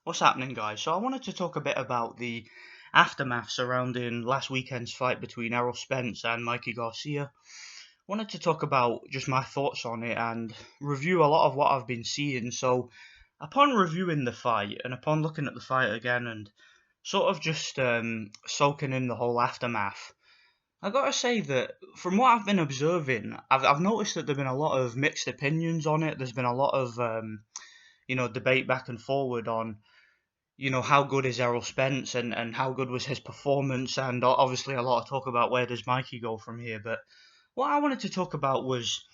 What's happening, guys? So I wanted to talk a bit about the aftermath surrounding last weekend's fight between Errol Spence and Mikey Garcia. Wanted to talk about just my thoughts on it and review a lot of what I've been seeing. So upon reviewing the fight and upon looking at the fight again and sort of just soaking in the whole aftermath, I gotta say that from what I've been observing, I've noticed that there've been a lot of mixed opinions on it. There's been a lot of debate back and forward on how good is Errol Spence and how good was his performance, and obviously a lot of talk about where does Mikey go from here. But what I wanted to talk about was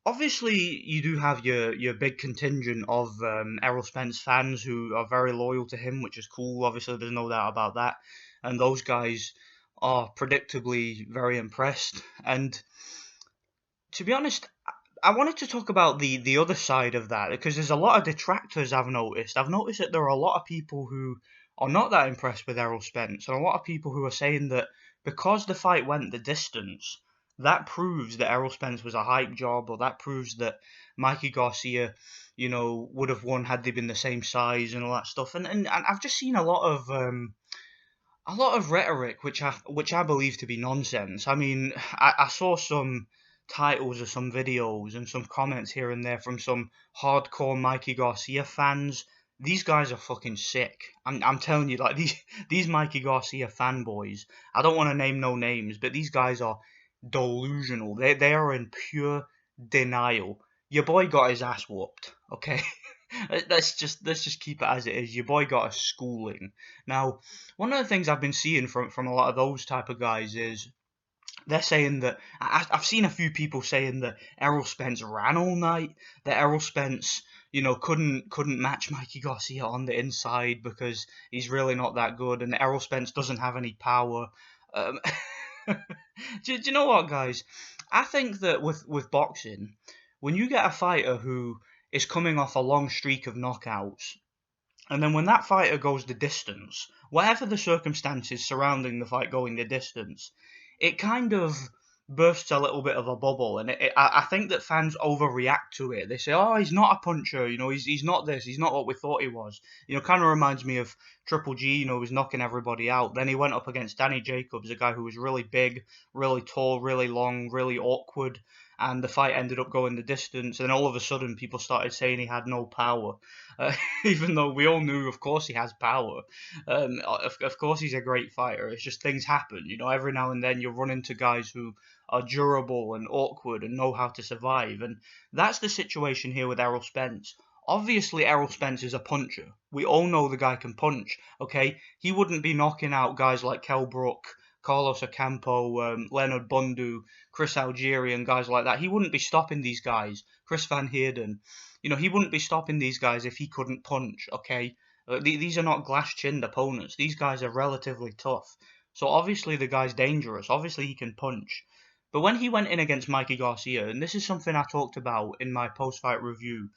obviously you do have your big contingent of Errol Spence fans who are very loyal to him, which is cool. Obviously, there's no doubt about that, and those guys are predictably very impressed. And to be honest, I wanted to talk about the other side of that because there's a lot of detractors I've noticed. I've noticed that there are a lot of people who are not that impressed with Errol Spence, and a lot of people who are saying that because the fight went the distance, that proves that Errol Spence was a hype job, or that proves that Mikey Garcia, would have won had they been the same size and all that stuff. And I've just seen a lot of rhetoric which I believe to be nonsense. I mean, I saw some titles of some videos and some comments here and there from some hardcore Mikey Garcia fans. These guys are fucking sick. I'm telling you, like these Mikey Garcia fanboys. I don't want to name no names, but these guys are delusional. They are in pure denial. Your boy got his ass whooped. Okay, let's just keep it as it is. Your boy got a schooling. Now, one of the things I've been seeing from a lot of those type of guys is they're saying that I've seen a few people saying that Errol Spence ran all night, that Errol Spence, couldn't match Mikey Garcia on the inside because he's really not that good, and Errol Spence doesn't have any power. Um, do you know what, guys? I think that with boxing, when you get a fighter who is coming off a long streak of knockouts, and then when that fighter goes the distance, whatever the circumstances surrounding the fight going the distance, it kind of bursts a little bit of a bubble, and I think that fans overreact to it. They say, "Oh, he's not a puncher. He's not this. He's not what we thought he was." Kind of reminds me of Triple G. He was knocking everybody out. Then he went up against Danny Jacobs, a guy who was really big, really tall, really long, really awkward. And the fight ended up going the distance, and all of a sudden people started saying he had no power, even though we all knew, of course, he has power. Of course, he's a great fighter. It's just things happen, Every now and then you run into guys who are durable and awkward and know how to survive, and that's the situation here with Errol Spence. Obviously, Errol Spence is a puncher. We all know the guy can punch. Okay, he wouldn't be knocking out guys like Kell Brook, Carlos Ocampo, Leonard Bundu, Chris Algieri, guys like that. He wouldn't be stopping these guys. Chris Van Heerden. He wouldn't be stopping these guys if he couldn't punch, okay? These are not glass-chinned opponents. These guys are relatively tough. So obviously the guy's dangerous. Obviously he can punch. But when he went in against Mikey Garcia, and this is something I talked about in my post-fight review,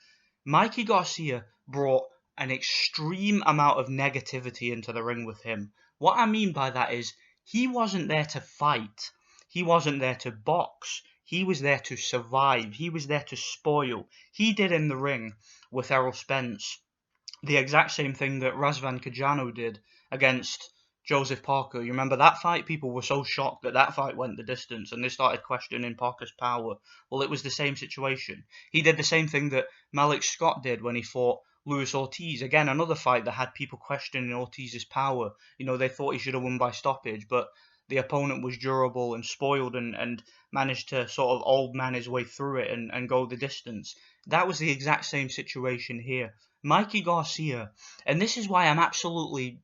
Mikey Garcia brought an extreme amount of negativity into the ring with him. What I mean by that is he wasn't there to fight. He wasn't there to box. He was there to survive. He was there to spoil. He did in the ring with Errol Spence the exact same thing that Razvan Kajano did against Joseph Parker. You remember that fight? People were so shocked that that fight went the distance and they started questioning Parker's power. Well, it was the same situation. He did the same thing that Malik Scott did when he fought Luis Ortiz. Again, another fight that had people questioning Ortiz's power. They thought he should have won by stoppage, but the opponent was durable and spoiled and managed to sort of old man his way through it and go the distance. That was the exact same situation here. Mikey Garcia, and this is why I'm absolutely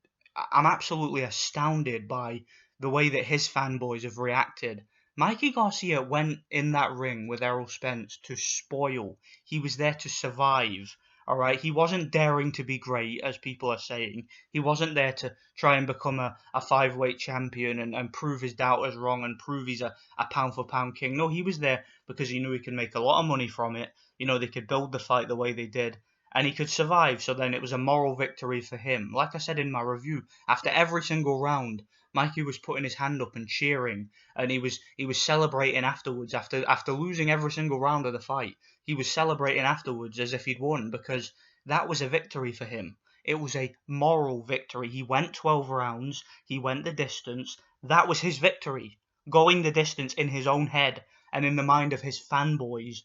astounded by the way that his fanboys have reacted. Mikey Garcia went in that ring with Errol Spence to spoil. He was there to survive. All right, he wasn't daring to be great, as people are saying. He wasn't there to try and become a five-weight champion and prove his doubters wrong and prove he's a pound-for-pound king. No, he was there because he knew he could make a lot of money from it. They could build the fight the way they did, and he could survive. So then it was a moral victory for him. Like I said in my review, after every single round, Mikey was putting his hand up and cheering, and he was celebrating afterwards. After losing every single round of the fight, he was celebrating afterwards as if he'd won because that was a victory for him. It was a moral victory. He went 12 rounds. He went the distance. That was his victory. Going the distance in his own head and in the mind of his fanboys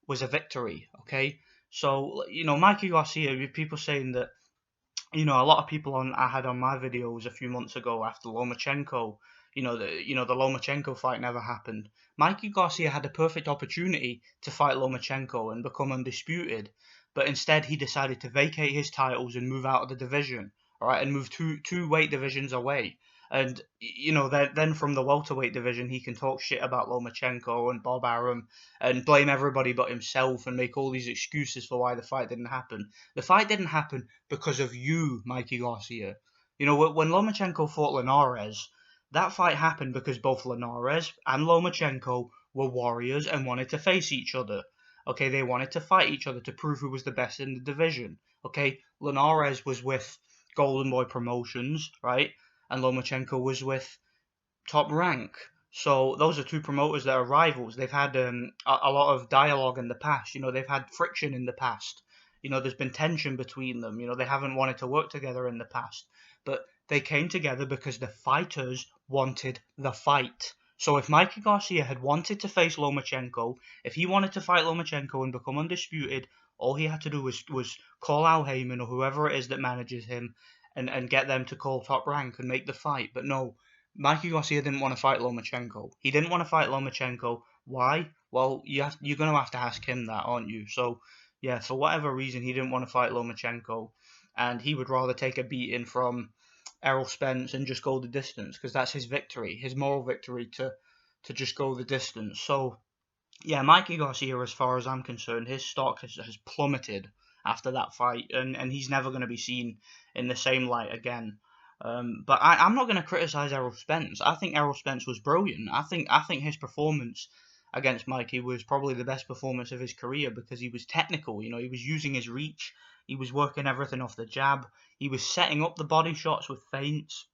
was a victory. Okay, so Mikey Garcia. People saying that a lot of people I had on my videos a few months ago after Lomachenko, the Lomachenko fight never happened. Mikey Garcia had a perfect opportunity to fight Lomachenko and become undisputed, but instead he decided to vacate his titles and move out of the division, all right, and move two weight divisions away. And then from the welterweight division, he can talk shit about Lomachenko and Bob Arum and blame everybody but himself and make all these excuses for why the fight didn't happen. The fight didn't happen because of you, Mikey Garcia. When Lomachenko fought Linares, that fight happened because both Linares and Lomachenko were warriors and wanted to face each other. Okay, they wanted to fight each other to prove who was the best in the division. Okay, Linares was with Golden Boy Promotions, right? And Lomachenko was with Top Rank. So those are two promoters that are rivals. They've had a lot of dialogue in the past. They've had friction in the past. There's been tension between them. They haven't wanted to work together in the past. But they came together because the fighters wanted the fight. So if Mikey Garcia had wanted to face Lomachenko, if he wanted to fight Lomachenko and become undisputed, all he had to do was call Al Heyman or whoever it is that manages him and get them to call Top Rank and make the fight. But no, Mikey Garcia didn't want to fight Lomachenko. He didn't want to fight Lomachenko. Why? Well, you're going to have to ask him that, aren't you? So, yeah, for whatever reason, he didn't want to fight Lomachenko, and he would rather take a beating from Errol Spence and just go the distance, because that's his victory, his moral victory to just go the distance. So, yeah, Mikey Garcia, as far as I'm concerned, his stock has plummeted after that fight, and he's never going to be seen in the same light again. But I'm not going to criticize Errol Spence. I think Errol Spence was brilliant. I think his performance against Mikey was probably the best performance of his career because he was technical. He was using his reach. He was working everything off the jab. He was setting up the body shots with feints.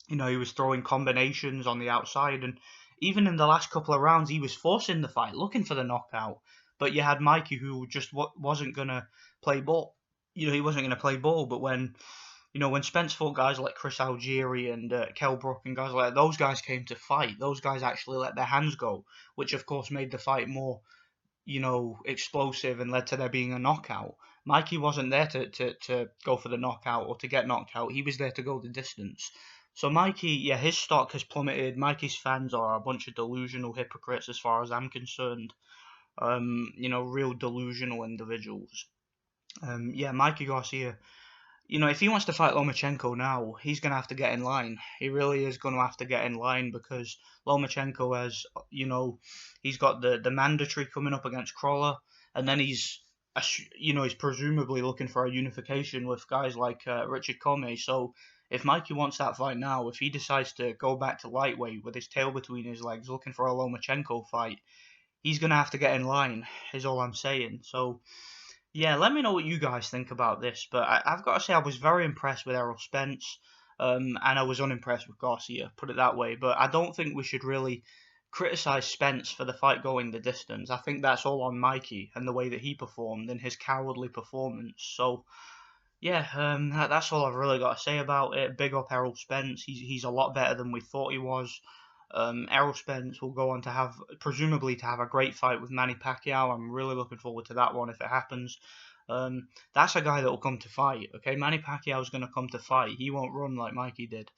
He was throwing combinations on the outside, and even in the last couple of rounds, he was forcing the fight, looking for the knockout. But you had Mikey, who just wasn't gonna play ball. He wasn't gonna play ball. But when Spence fought guys like Chris Algieri and Kell Brook and guys like that, those guys came to fight. Those guys actually let their hands go, which of course made the fight more explosive and led to there being a knockout. Mikey wasn't there to go for the knockout or to get knocked out. He was there to go the distance. So Mikey, yeah, his stock has plummeted. Mikey's fans are a bunch of delusional hypocrites as far as I'm concerned. Real delusional individuals. Yeah, Mikey Garcia, if he wants to fight Lomachenko now, he's going to have to get in line. He really is going to have to get in line because Lomachenko has, he's got the mandatory coming up against Crawler, and then he's presumably looking for a unification with guys like Richard Comey. So if Mikey wants that fight now, if he decides to go back to lightweight with his tail between his legs looking for a Lomachenko fight, he's going to have to get in line, is all I'm saying. So, yeah, let me know what you guys think about this. But I've got to say, I was very impressed with Errol Spence, and I was unimpressed with Garcia, put it that way. But I don't think we should really criticize Spence for the fight going the distance. I think that's all on Mikey and the way that he performed and his cowardly performance. So, yeah, that's all I've really got to say about it. Big up Errol Spence. He's a lot better than we thought he was. Errol Spence will go on to presumably have a great fight with Manny Pacquiao. I'm really looking forward to that one if it happens. That's a guy that will come to fight. Okay, Manny Pacquiao is going to come to fight. He won't run like Mikey did.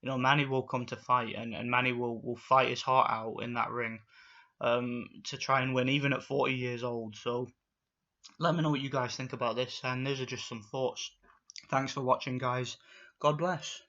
Manny will come to fight, and Manny will fight his heart out in that ring to try and win, even at 40 years old. So let me know what you guys think about this, and those are just some thoughts. Thanks for watching, guys. God bless.